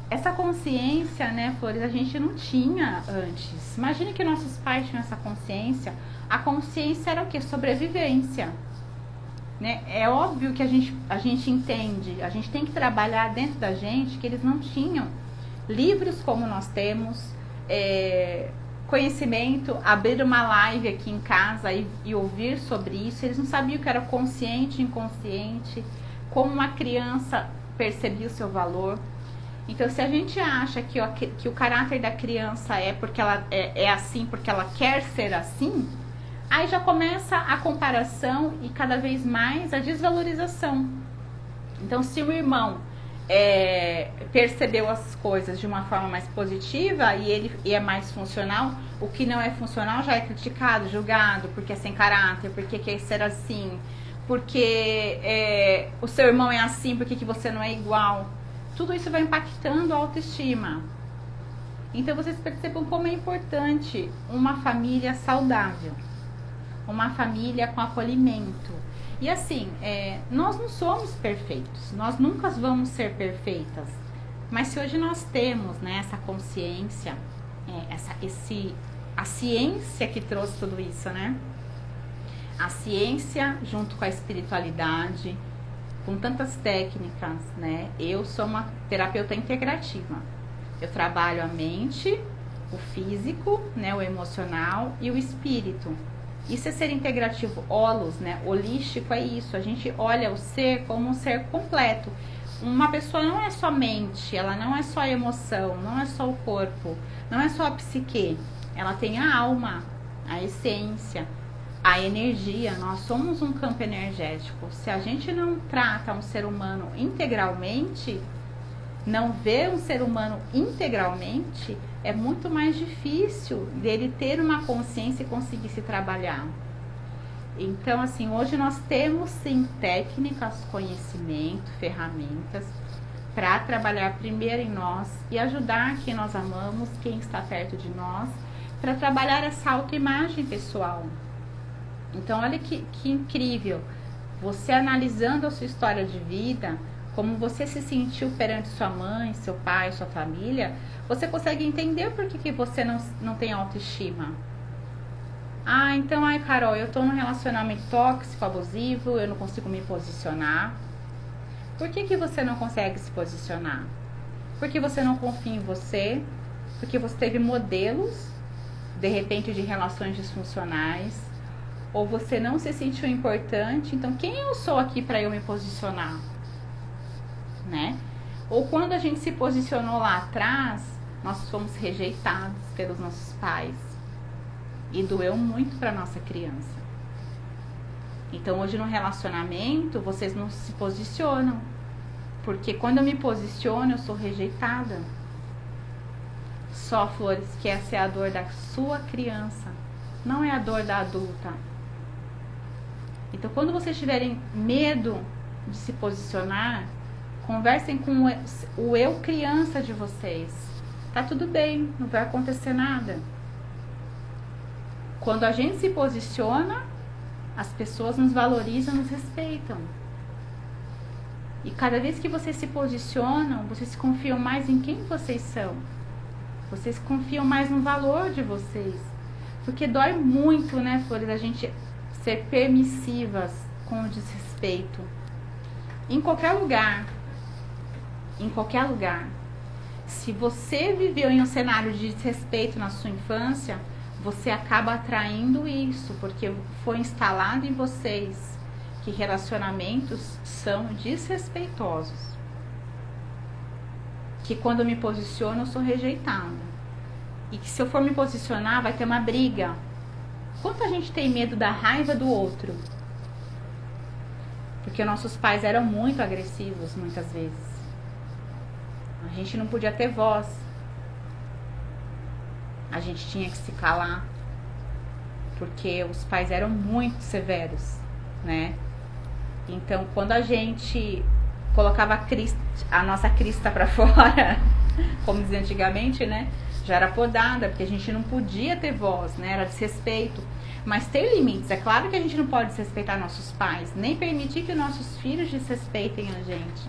Essa consciência, né, Flores, a gente não tinha antes. Imagine que nossos pais tinham essa consciência. A consciência era o quê? Sobrevivência. Né? É óbvio que a gente entende, a gente tem que trabalhar dentro da gente que eles não tinham livros como nós temos, conhecimento, abrir uma live aqui em casa e ouvir sobre isso. Eles não sabiam o que era consciente e inconsciente, como uma criança percebia o seu valor. Então, se a gente acha que o caráter da criança é porque ela é assim, porque ela quer ser assim, aí já começa a comparação e cada vez mais a desvalorização. Então, se o irmão percebeu as coisas de uma forma mais positiva e é mais funcional, o que não é funcional já é criticado, julgado, porque é sem caráter, porque quer ser assim, porque o seu irmão é assim, porque que você não é igual. Tudo isso vai impactando a autoestima. Então vocês percebam como é importante uma família saudável, uma família com acolhimento. E assim, nós não somos perfeitos, nós nunca vamos ser perfeitas. Mas se hoje nós temos, né, essa consciência, a ciência que trouxe tudo isso, né? A ciência junto com a espiritualidade, com tantas técnicas, né? Eu sou uma terapeuta integrativa. Eu trabalho a mente, o físico, né, o emocional e o espírito. Isso é ser integrativo, holos, né? Holístico é isso. A gente olha o ser como um ser completo. Uma pessoa não é só mente, ela não é só a emoção, não é só o corpo, não é só a psique. Ela tem a alma, a essência, a energia. Nós somos um campo energético. Se a gente não trata um ser humano integralmente, não vê um ser humano integralmente, é muito mais difícil dele ter uma consciência e conseguir se trabalhar. Então, assim, hoje nós temos sim técnicas, conhecimento, ferramentas para trabalhar primeiro em nós e ajudar quem nós amamos, quem está perto de nós, para trabalhar essa autoimagem pessoal. Então, olha que incrível, você analisando a sua história de vida, como você se sentiu perante sua mãe, seu pai, sua família, você consegue entender por que você não tem autoestima. Ah, então, Carol, eu tô num relacionamento tóxico, abusivo, eu não consigo me posicionar. Por que você não consegue se posicionar? Porque você não confia em você, porque você teve modelos, de repente, de relações disfuncionais, ou você não se sentiu importante, então quem eu sou aqui para eu me posicionar? Né? Ou quando a gente se posicionou lá atrás, nós fomos rejeitados pelos nossos pais. E doeu muito para nossa criança. Então hoje no relacionamento vocês não se posicionam. Porque quando eu me posiciono eu sou rejeitada. Só, Flores, que essa é a dor da sua criança. Não é a dor da adulta. Então quando vocês tiverem medo de se posicionar, conversem com o eu criança de vocês. Tá tudo bem, não vai acontecer nada. Quando a gente se posiciona, as pessoas nos valorizam, nos respeitam. E cada vez que vocês se posicionam, vocês confiam mais em quem vocês são. Vocês confiam mais no valor de vocês. Porque dói muito, né, Flores, a gente ser permissivas com o desrespeito. Em qualquer lugar. Em qualquer lugar. Se você viveu em um cenário de desrespeito na sua infância, você acaba atraindo isso, porque foi instalado em vocês que relacionamentos são desrespeitosos. Que quando eu me posiciono, eu sou rejeitada. E que se eu for me posicionar, vai ter uma briga. Quanto a gente tem medo da raiva do outro? Porque nossos pais eram muito agressivos, muitas vezes. A gente não podia ter voz. A gente tinha que se calar, porque os pais eram muito severos, né? Então, quando a gente colocava a nossa crista para fora, como dizia antigamente, né? Já era podada, porque a gente não podia ter voz, né? Era desrespeito. Mas tem limites. É claro que a gente não pode desrespeitar nossos pais, nem permitir que nossos filhos desrespeitem a gente.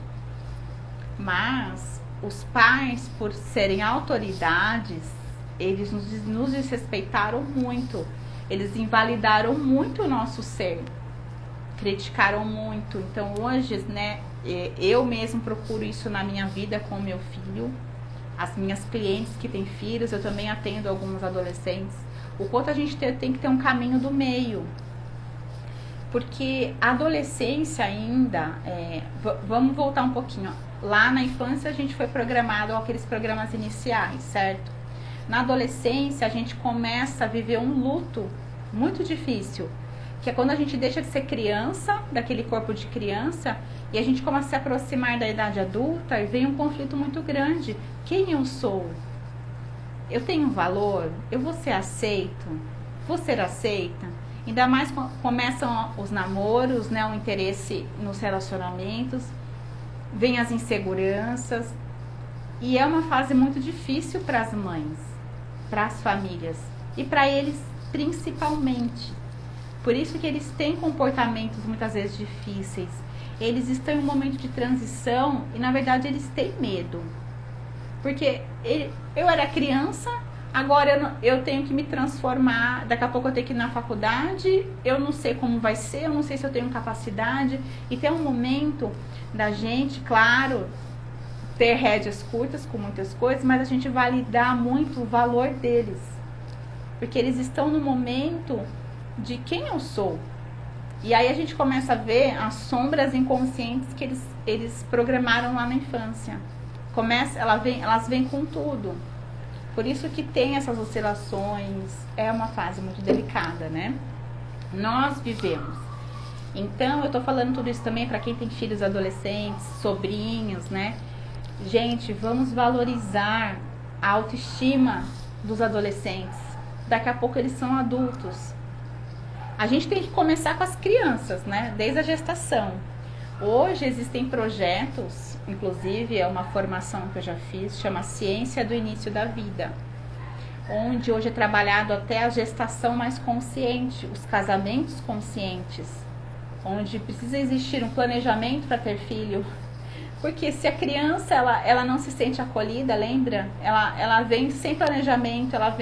Mas os pais, por serem autoridades, eles nos desrespeitaram muito. Eles invalidaram muito o nosso ser. Criticaram muito. Então hoje, né, eu mesmo procuro isso na minha vida com o meu filho. As minhas clientes que têm filhos, eu também atendo alguns adolescentes. O quanto a gente tem que ter um caminho do meio. Porque a adolescência ainda... vamos voltar um pouquinho. Lá na infância a gente foi programado aqueles programas iniciais, certo? Na adolescência, a gente começa a viver um luto muito difícil, que é quando a gente deixa de ser criança, daquele corpo de criança, e a gente começa a se aproximar da idade adulta e vem um conflito muito grande. Quem eu sou? Eu tenho valor? Eu vou ser aceito? Vou ser aceita? Ainda mais quando começam os namoros, né, o interesse nos relacionamentos, vem as inseguranças, e é uma fase muito difícil para as mães, para as famílias e para eles principalmente. Por isso que eles têm comportamentos muitas vezes difíceis. Eles estão em um momento de transição e na verdade eles têm medo. Porque eu era criança, agora eu tenho que me transformar, daqui a pouco eu tenho que ir na faculdade, eu não sei como vai ser, eu não sei se eu tenho capacidade. E tem um momento da gente, claro, ter rédeas curtas com muitas coisas, mas a gente validar muito o valor deles. Porque eles estão no momento de quem eu sou. E aí a gente começa a ver as sombras inconscientes que eles programaram lá na infância. Elas vêm com tudo. Por isso que tem essas oscilações, é uma fase muito delicada, né? Nós vivemos. Então, eu tô falando tudo isso também para quem tem filhos adolescentes, sobrinhos, né? Gente, vamos valorizar a autoestima dos adolescentes. Daqui a pouco eles são adultos. A gente tem que começar com as crianças, né? Desde a gestação. Hoje existem projetos, inclusive é uma formação que eu já fiz, chama Ciência do Início da Vida, onde hoje é trabalhado até a gestação mais consciente, os casamentos conscientes, onde precisa existir um planejamento para ter filho. Porque se a criança ela não se sente acolhida, lembra? Ela vem sem planejamento, ela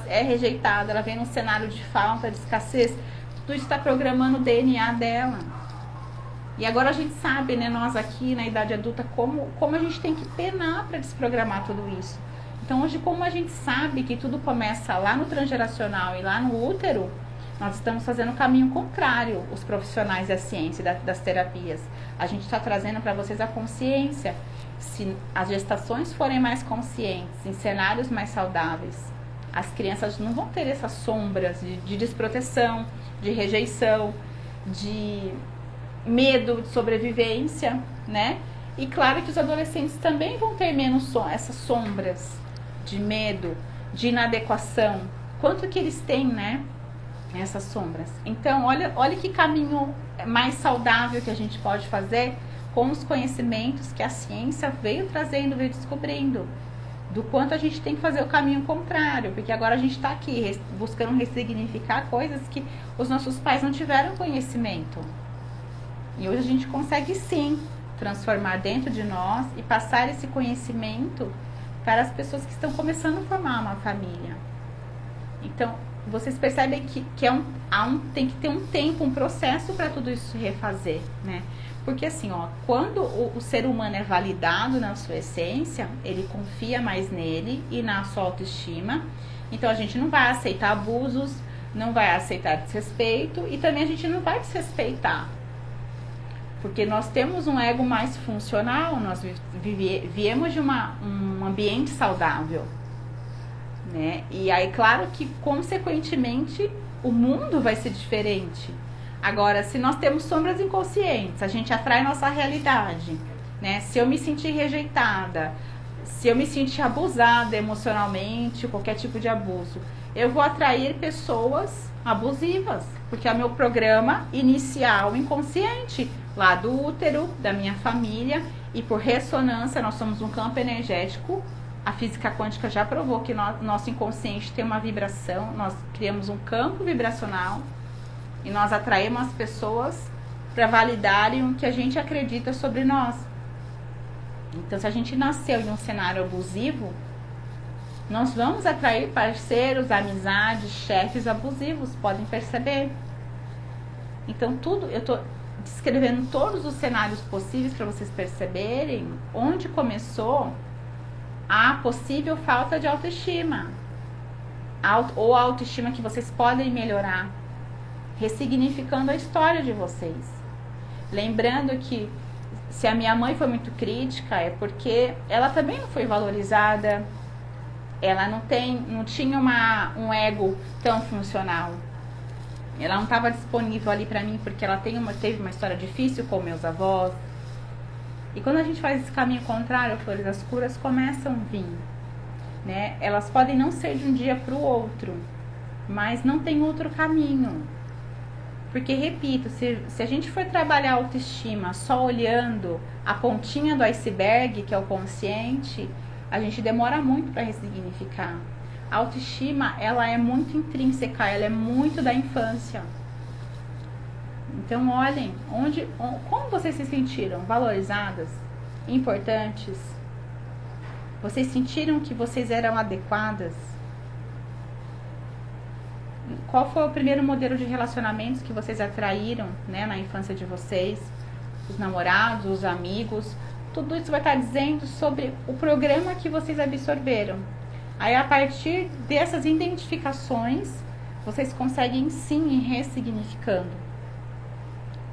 é rejeitada, ela vem num cenário de falta, de escassez. Tudo isso está programando o DNA dela. E agora a gente sabe, né, nós aqui na idade adulta, como a gente tem que penar para desprogramar tudo isso. Então hoje, como a gente sabe que tudo começa lá no transgeracional e lá no útero, nós estamos fazendo o caminho contrário, os profissionais da ciência, das terapias. A gente está trazendo para vocês a consciência. Se as gestações forem mais conscientes, em cenários mais saudáveis, as crianças não vão ter essas sombras de desproteção, de rejeição, de medo de sobrevivência, né? E claro que os adolescentes também vão ter menos essas sombras de medo, de inadequação. Quanto que eles têm, né? Essas sombras. Então, olha que caminho mais saudável que a gente pode fazer com os conhecimentos que a ciência veio trazendo, veio descobrindo. Do quanto a gente tem que fazer o caminho contrário, porque agora a gente está aqui buscando ressignificar coisas que os nossos pais não tiveram conhecimento. E hoje a gente consegue sim transformar dentro de nós e passar esse conhecimento para as pessoas que estão começando a formar uma família. Então, vocês percebem que tem que ter um tempo, um processo para tudo isso se refazer, né? Porque assim, ó, quando o ser humano é validado na sua essência, ele confia mais nele e na sua autoestima. Então a gente não vai aceitar abusos, não vai aceitar desrespeito e também a gente não vai desrespeitar. Porque nós temos um ego mais funcional, nós viemos de um ambiente saudável. Né? E aí, claro que, consequentemente, o mundo vai ser diferente. Agora, se nós temos sombras inconscientes, a gente atrai nossa realidade. Né? Se eu me sentir rejeitada, se eu me sentir abusada emocionalmente, qualquer tipo de abuso, eu vou atrair pessoas abusivas. Porque é o meu programa inicial inconsciente, lá do útero, da minha família, e por ressonância, nós somos um campo energético. A física quântica já provou que nosso inconsciente tem uma vibração, nós criamos um campo vibracional e nós atraímos as pessoas para validarem o que a gente acredita sobre nós. Então, se a gente nasceu em um cenário abusivo, nós vamos atrair parceiros, amizades, chefes abusivos, podem perceber. Então, eu estou descrevendo todos os cenários possíveis para vocês perceberem onde começou a possível falta de autoestima, ou a autoestima que vocês podem melhorar, ressignificando a história de vocês. Lembrando que se a minha mãe foi muito crítica, é porque ela também não foi valorizada, ela não tinha um ego tão funcional. Ela não estava disponível ali para mim porque ela teve uma história difícil com meus avós. E quando a gente faz esse caminho contrário, flores, as curas começam a vir, né? Elas podem não ser de um dia para o outro, mas não tem outro caminho. Porque, repito, se a gente for trabalhar a autoestima só olhando a pontinha do iceberg, que é o consciente, a gente demora muito para ressignificar. A autoestima, ela é muito intrínseca, ela é muito da infância. Então, olhem, como vocês se sentiram valorizadas, importantes? Vocês sentiram que vocês eram adequadas? Qual foi o primeiro modelo de relacionamentos que vocês atraíram, né, na infância de vocês? Os namorados, os amigos, tudo isso vai estar dizendo sobre o programa que vocês absorveram. Aí, a partir dessas identificações, vocês conseguem sim ir ressignificando.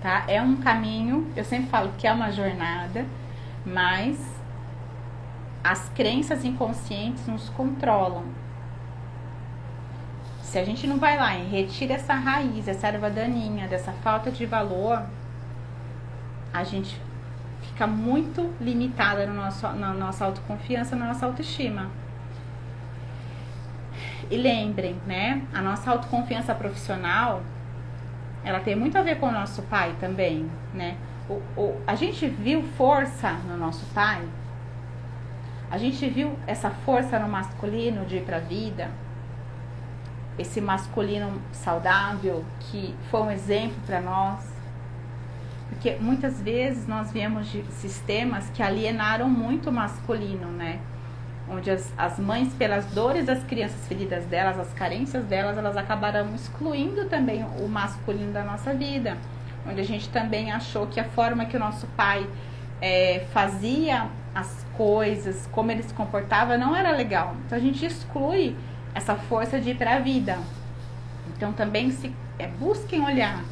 Tá? É um caminho, eu sempre falo que é uma jornada, mas as crenças inconscientes nos controlam. Se a gente não vai lá e retira essa raiz, essa erva daninha, dessa falta de valor, a gente fica muito limitada na nossa autoconfiança, na nossa autoestima. E lembrem, né? A nossa autoconfiança profissional, ela tem muito a ver com o nosso pai também, né? A gente viu força no nosso pai, a gente viu essa força no masculino de ir pra vida, esse masculino saudável que foi um exemplo para nós, porque muitas vezes nós viemos de sistemas que alienaram muito o masculino, né? Onde as mães, pelas dores das crianças feridas delas, as carências delas, elas acabaram excluindo também o masculino da nossa vida. Onde a gente também achou que a forma que o nosso pai fazia as coisas, como ele se comportava, não era legal. Então a gente exclui essa força de ir para a vida. Então também busquem olhar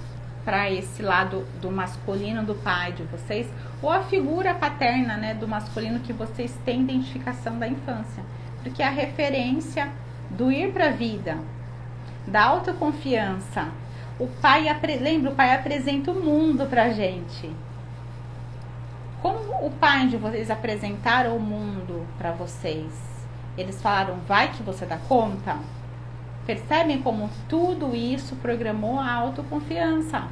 para esse lado do masculino do pai de vocês, ou a figura paterna, né, do masculino que vocês têm identificação da infância, porque é a referência do ir para a vida, da autoconfiança. O pai, lembra, o pai apresenta o mundo pra gente. Como o pai de vocês apresentaram o mundo para vocês? Eles falaram, vai que você dá conta? Percebem como tudo isso programou a autoconfiança?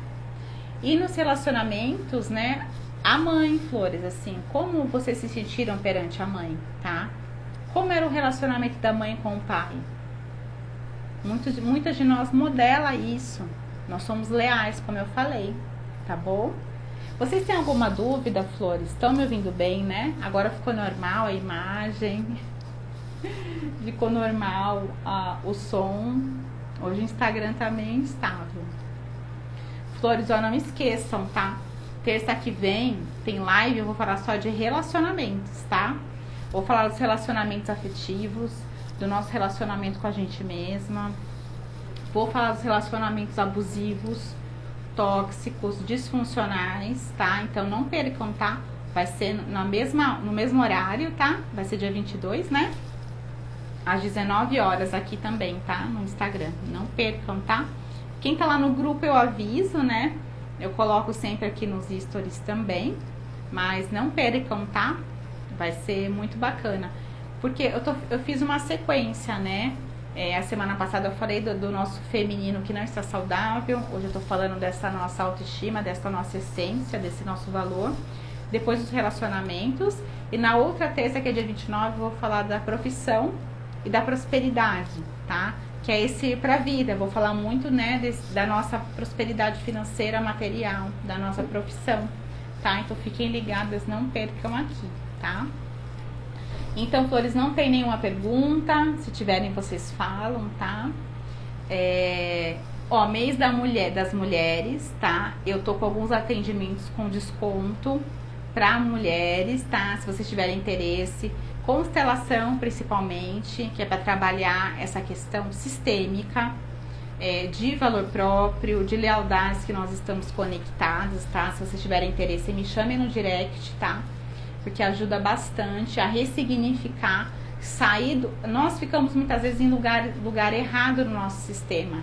E nos relacionamentos, né? A mãe, Flores, assim, como vocês se sentiram perante a mãe, tá? Como era o relacionamento da mãe com o pai? Muitas de nós modela isso. Nós somos leais, como eu falei, tá bom? Vocês têm alguma dúvida, Flores? Estão me ouvindo bem, né? Agora ficou normal a imagem. Ficou normal o som. Hoje o Instagram tá meio instável. Flores, ó, não esqueçam, tá? Terça que vem tem live, eu vou falar só de relacionamentos, tá? Vou falar dos relacionamentos afetivos, do nosso relacionamento com a gente mesma. Vou falar dos relacionamentos abusivos, tóxicos, disfuncionais, tá? Então não percam, tá? Vai ser no mesmo horário, tá? Vai ser dia 22, né? Às 19 horas aqui também, tá? No Instagram. Não percam, tá? Quem tá lá no grupo eu aviso, né? Eu coloco sempre aqui nos stories também. Mas não percam, tá? Vai ser muito bacana. Porque eu fiz uma sequência, né? A semana passada eu falei do nosso feminino que não está saudável. Hoje eu tô falando dessa nossa autoestima, dessa nossa essência, desse nosso valor. Depois dos relacionamentos. E na outra terça, que é dia 29, eu vou falar da profissão e da prosperidade, tá? Que é esse ir pra vida. Eu vou falar muito, né, da nossa prosperidade financeira, material, da nossa profissão, tá? Então fiquem ligadas, não percam aqui, tá? Então, Flores, não tem nenhuma pergunta. Se tiverem, vocês falam, tá? Mês das mulheres, tá? Eu tô com alguns atendimentos com desconto para mulheres, tá? Se vocês tiverem interesse. Constelação, principalmente, que é para trabalhar essa questão sistêmica, de valor próprio, de lealdades que nós estamos conectados, tá? Se vocês tiverem interesse, me chamem no direct, tá? Porque ajuda bastante a ressignificar, nós ficamos muitas vezes em lugar errado no nosso sistema.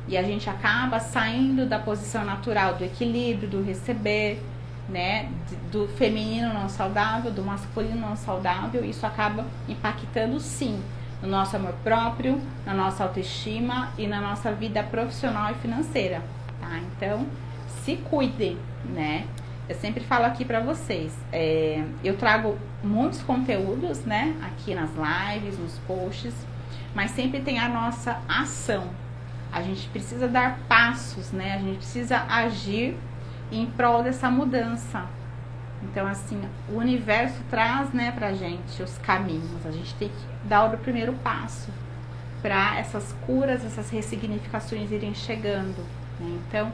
E a gente acaba saindo da posição natural, do equilíbrio, do receber, né, do feminino não saudável, do masculino não saudável. Isso acaba impactando, sim, no nosso amor próprio, na nossa autoestima e na nossa vida profissional e financeira, tá? Então, se cuidem, né? Eu sempre falo aqui pra vocês, eu trago muitos conteúdos, né, aqui nas lives, nos posts, mas sempre tem a nossa ação. A gente precisa dar passos, né? A gente precisa agir em prol dessa mudança. Então, assim, o universo traz, né, pra gente os caminhos. A gente tem que dar o primeiro passo para essas curas, essas ressignificações irem chegando, né? Então,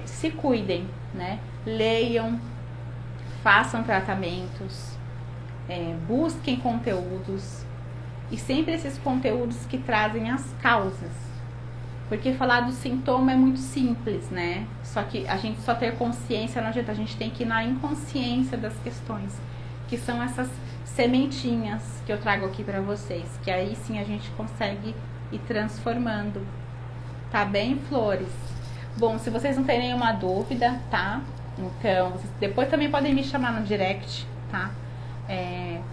se cuidem, né? Leiam, façam tratamentos, busquem conteúdos, e sempre esses conteúdos que trazem as causas. Porque falar do sintoma é muito simples, né? Só que a gente só ter consciência não adianta, a gente tem que ir na inconsciência das questões, que são essas sementinhas que eu trago aqui pra vocês, que aí sim a gente consegue ir transformando. Tá bem, Flores? Bom, se vocês não têm nenhuma dúvida, tá? Então, vocês depois também podem me chamar no direct, tá?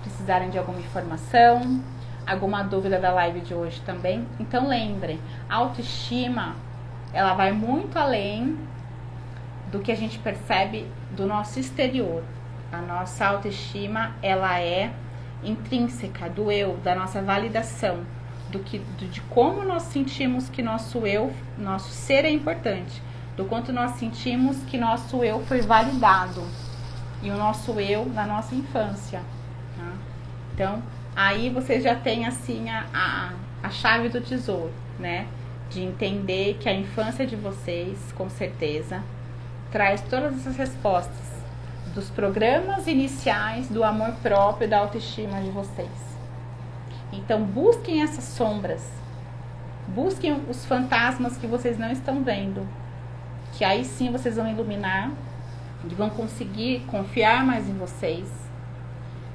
Precisarem de alguma informação, alguma dúvida da live de hoje também. Então lembrem, autoestima ela vai muito além do que a gente percebe do nosso exterior. A nossa autoestima, ela é intrínseca do eu, da nossa validação, de como nós sentimos que nosso eu, nosso ser é importante, do quanto nós sentimos que nosso eu foi validado e o nosso eu na nossa infância, tá? Então, aí você já tem assim a chave do tesouro, né? De entender que a infância de vocês, com certeza, traz todas essas respostas dos programas iniciais do amor próprio e da autoestima de vocês. Então, busquem essas sombras, busquem os fantasmas que vocês não estão vendo, que aí sim vocês vão iluminar e vão conseguir confiar mais em vocês,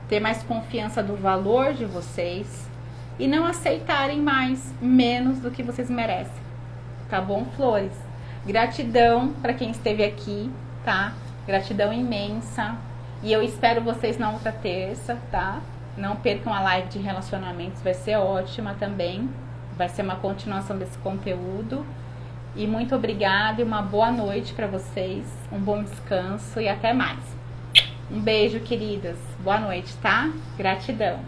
ter mais confiança do valor de vocês e não aceitarem mais menos do que vocês merecem. Tá bom, flores? Gratidão para quem esteve aqui, tá? Gratidão imensa. E eu espero vocês na outra terça, tá? Não percam a live de relacionamentos, vai ser ótima também. Vai ser uma continuação desse conteúdo. E muito obrigada e uma boa noite para vocês. Um bom descanso e até mais. Um beijo, queridas. Boa noite, tá? Gratidão.